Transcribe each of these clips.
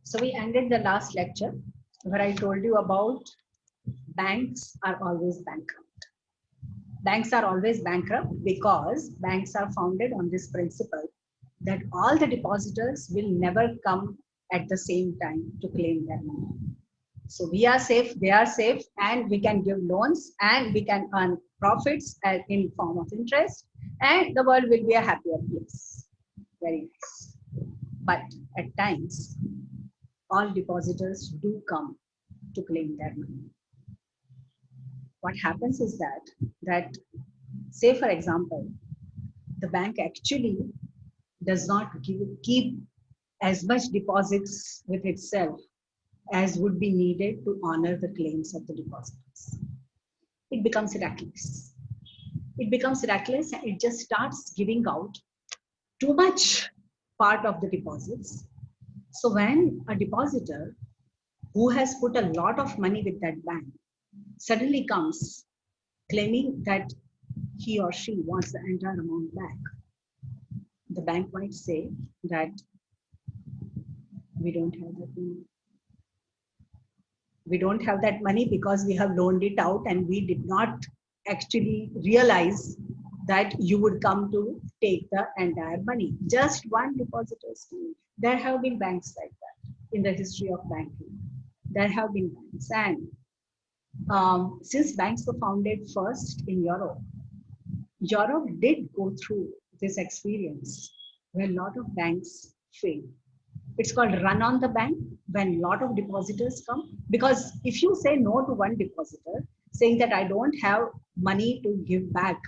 So we ended the last lecture where I told you about banks are always bankrupt. Banks are always bankrupt because banks are founded on this principle that all the depositors will never come at the same time to claim their money. So we are safe, they are safe, and we can give loans and we can earn profits in form of interest, and the world will be a happier place. Very nice. But at times, all depositors do come to claim their money. What happens is that say for example, the bank actually does not keep as much deposits with itself as would be needed to honor the claims of the depositors. It becomes reckless. It becomes reckless and it just starts giving out too much part of the deposits. So when a depositor who has put a lot of money with that bank suddenly comes claiming that he or she wants the entire amount back, the bank might say that we don't have that money. We don't have that money because we have loaned it out and we did not actually realize that you would come to take the entire money. Just one depositor's money. There have been banks like that in the history of banking. There have been banks. And since banks were founded first in Europe, Europe did go through this experience where a lot of banks failed. It's called run on the bank when a lot of depositors come. Because if you say no to one depositor, saying that I don't have money to give back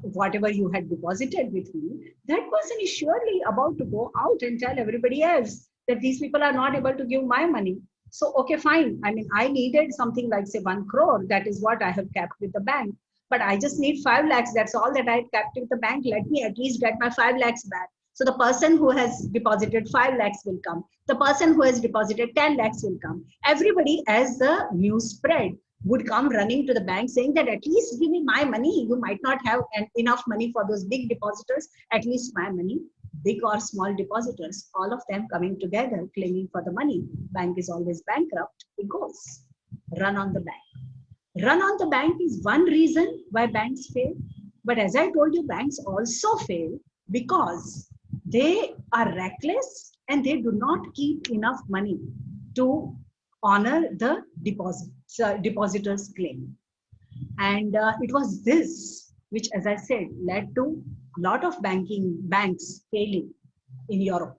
whatever you had deposited with me, that person is surely about to go out and tell everybody else that these people are not able to give my money. So, okay, fine. I mean, I needed something like, say, 1 crore. That is what I have kept with the bank. But I just need 5 lakhs. That's all that I kept with the bank. Let me at least get my 5 lakhs back. So the person who has deposited 5 lakhs will come. The person who has deposited 10 lakhs will come. Everybody, as the news spread, would come running to the bank saying that at least give me my money. You might not have enough money for those big depositors, at least my money. Big or small depositors, all of them coming together claiming for the money. Bank is always bankrupt. It goes. Run on the bank. Run on the bank is one reason why banks fail. But as I told you, banks also fail because they are reckless and they do not keep enough money to honor the depositor's claim. And it was this which, as I said, led to a lot of banks failing in Europe.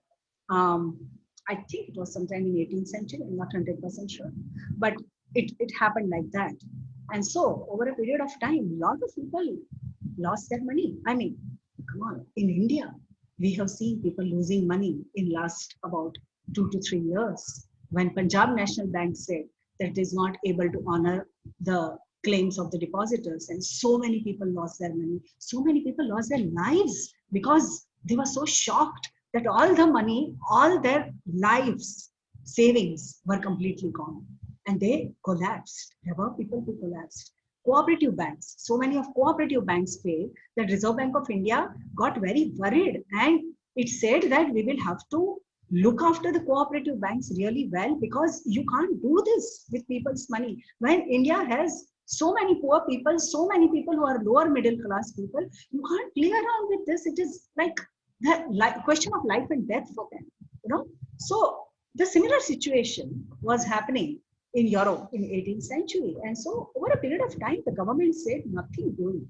I think it was sometime in 18th century, I'm not 100% sure, but it happened like that. And so over a period of time, a lot of people lost their money. I mean, come on, in India, we have seen people losing money in last about 2 to 3 years when Punjab National Bank said that it is not able to honor the claims of the depositors, and so many people lost their money. So many people lost their lives because they were so shocked that all the money, all their lives savings were completely gone, and they collapsed. There were people who collapsed. Cooperative banks, so many of cooperative banks failed that Reserve Bank of India got very worried, and it said that we will have to look after the cooperative banks really well because you can't do this with people's money. When India has so many poor people, so many people who are lower middle class people, you can't play around with this. It is like the question of life and death for them, you know. So the similar situation was happening in Europe in 18th century. And so over a period of time, the government said nothing doing.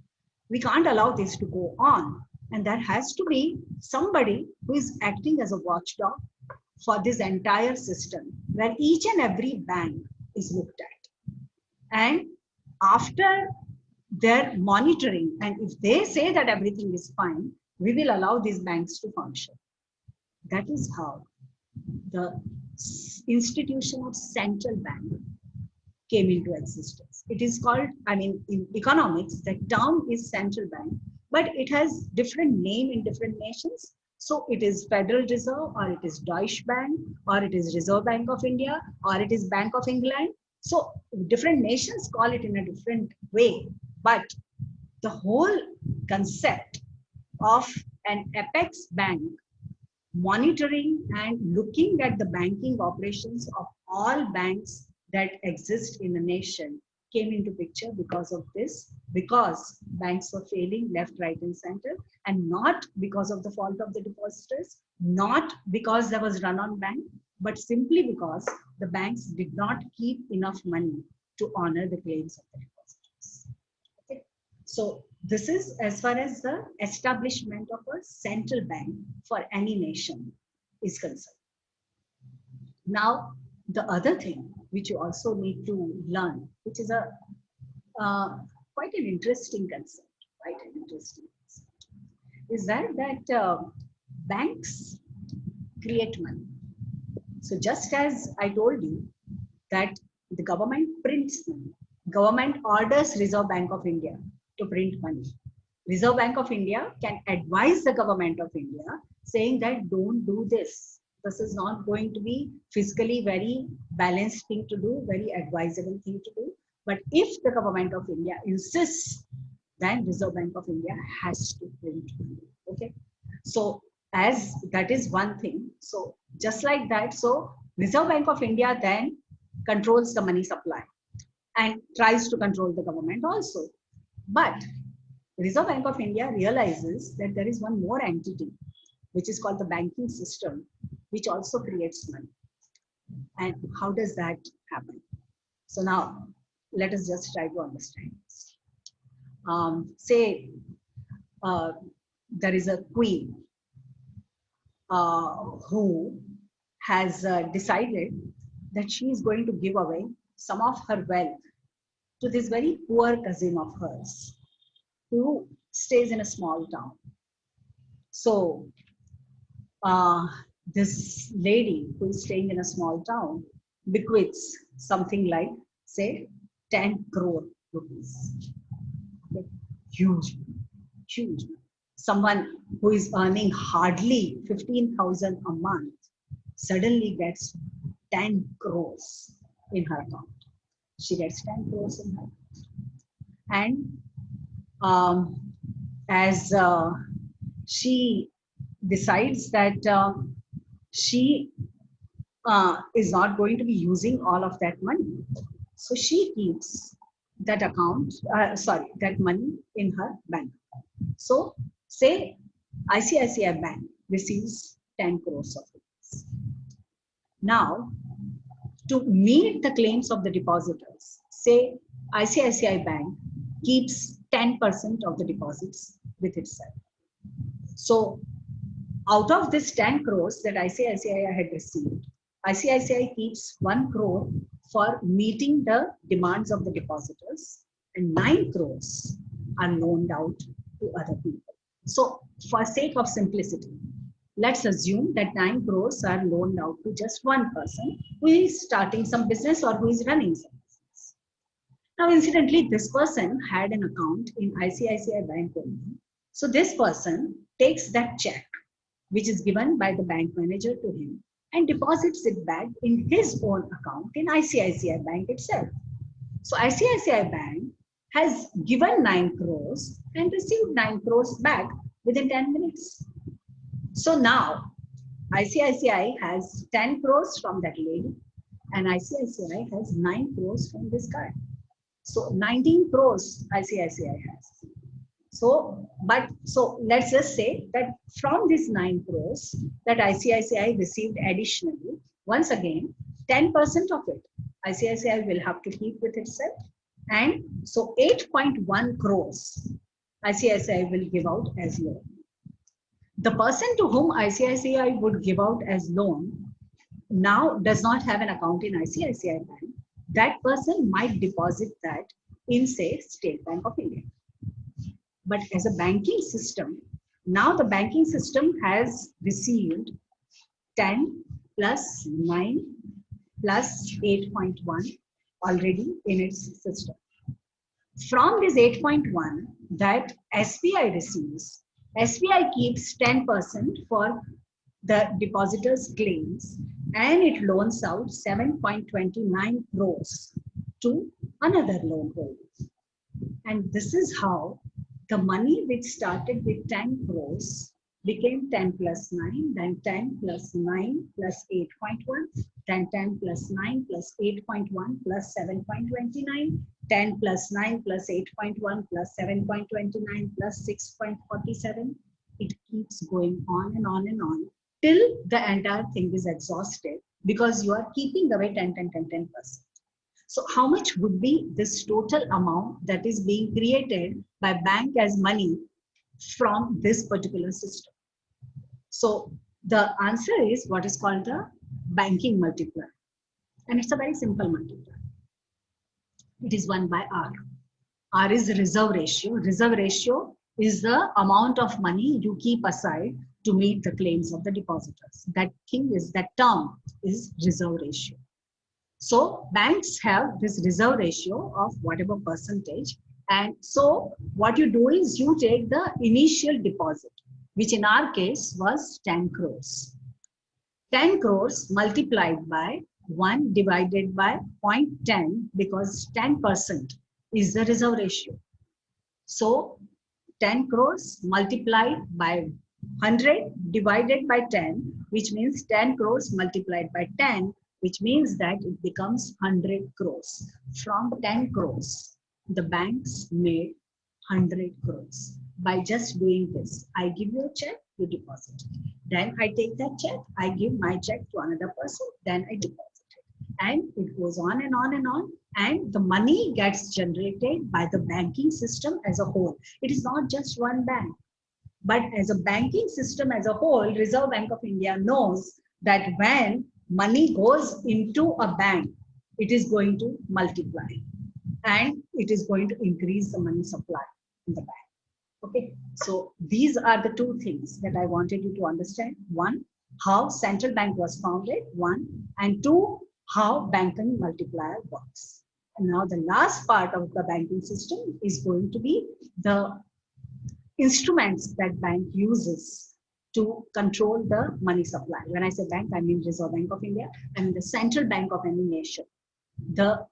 We can't allow this to go on. And there has to be somebody who is acting as a watchdog for this entire system, where each and every bank is looked at. And after their monitoring, and if they say that everything is fine, we will allow these banks to function. That is how the institution of central bank came into existence. It is called, I mean, in economics, the term is central bank, but it has different name in different nations. So it is Federal Reserve, or it is Deutsche Bank, or it is Reserve Bank of India, or it is Bank of England. So different nations call it in a different way. But the whole concept of an apex bank monitoring and looking at the banking operations of all banks that exist in the nation came into picture because of this, because banks were failing left, right, and center, and not because of the fault of the depositors, not because there was run on bank, but simply because the banks did not keep enough money to honor the claims of the depositors. Okay. So this is as far as the establishment of a central bank for any nation is concerned. Now, the other thing which you also need to learn, which is a quite an interesting concept, is that banks create money. So just as I told you that the government prints money, government orders Reserve Bank of India to print money. Reserve Bank of India can advise the government of India saying that don't do this. This is not going to be fiscally very balanced thing to do, very advisable thing to do. But if the government of India insists, then Reserve Bank of India has to print money. Okay. So as that is one thing. So just like that, so Reserve Bank of India then controls the money supply and tries to control the government also. But Reserve Bank of India realizes that there is one more entity, which is called the banking system, which also creates money. And how does that happen? So now, let us just try to understand this. Say there is a queen who has decided that she is going to give away some of her wealth to this very poor cousin of hers who stays in a small town. So this lady who is staying in a small town bequeaths something like, say, 10 crore rupees. Okay. Huge, huge. Someone who is earning hardly 15,000 a month suddenly gets 10 crores in her account. She gets 10 crores in her account. And as she decides that she is not going to be using all of that money, so she keeps that account, that money in her bank. So say ICICI Bank receives 10 crores of rupees. Now, to meet the claims of the depositors, say ICICI Bank keeps 10% of the deposits with itself. So out of this 10 crores that ICICI had received, ICICI keeps 1 crore for meeting the demands of the depositors, and 9 crores are loaned out to other people. So for sake of simplicity, let's assume that 9 crores are loaned out to just one person who is starting some business or who is running some business. Now, incidentally, this person had an account in ICICI Bank only. So this person takes that check, which is given by the bank manager to him, and deposits it back in his own account in ICICI Bank itself. So ICICI Bank has given 9 crores and received 9 crores back within 10 minutes. So now ICICI has 10 crores from that lady, and ICICI has 9 crores from this guy. So 19 crores ICICI has. So let's just say that from this 9 crores that ICICI received additionally, once again, 10% of it ICICI will have to keep with itself. And so 8.1 crores ICICI will give out as loan. The person to whom ICICI would give out as loan now does not have an account in ICICI Bank. That person might deposit that in, say, State Bank of India. But as a banking system, now the banking system has received 10 plus 9 plus 8.1 already in its system. From this 8.1 that SBI receives, SBI keeps 10% for the depositor's claims, and it loans out 7.29 crores to another loan holder. And this is how the money which started with 10 crores became 10 plus 9, then 10 plus 9 plus 8.1, then 10 plus 9 plus 8.1 plus 7.29, 10 plus 9 plus 8.1 plus 7.29 plus 6.47. It keeps going on and on and on till the entire thing is exhausted, because you are keeping away 10, 10, 10, 10%. So how much would be this total amount that is being created by bank as money from this particular system? So the answer is what is called the banking multiplier. And it's a very simple multiplier. It is 1 by R. R is reserve ratio. Reserve ratio is the amount of money you keep aside to meet the claims of the depositors. That term is reserve ratio. So banks have this reserve ratio of whatever percentage. And so what you do is you take the initial deposit, which in our case was 10 crores. 10 crores multiplied by 1 divided by 0.10, because 10% is the reserve ratio. So 10 crores multiplied by 100 divided by 10, which means 10 crores multiplied by 10, which means that it becomes 100 crores. From 10 crores, the banks made 100 crores by just doing this. I give you a check, you deposit it. Then I take that check, I give my check to another person, then I deposit it. And it goes on and on and on. And the money gets generated by the banking system as a whole. It is not just one bank. But as a banking system as a whole, Reserve Bank of India knows that when money goes into a bank, it is going to multiply and it is going to increase the money supply in the bank. Okay, so these are the two things that I wanted you to understand. One, how central bank was founded, one, and two, how banking multiplier works. And now the last part of the banking system is going to be the instruments that bank uses to control the money supply. When I say bank, I mean Reserve Bank of India, I mean the central bank of any nation. The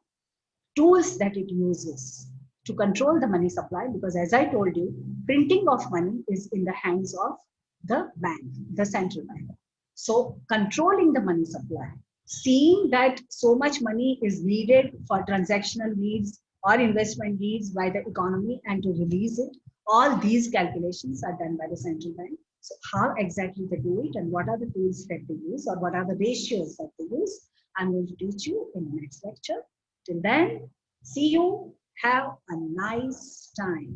tools that it uses to control the money supply, because as I told you, printing of money is in the hands of the bank, the central bank. So controlling the money supply, seeing that so much money is needed for transactional needs or investment needs by the economy and to release it, all these calculations are done by the central bank. So how exactly they do it and what are the tools that they use or what are the ratios that they use, I'm going to teach you in the next lecture. Till then, see you. Have a nice time.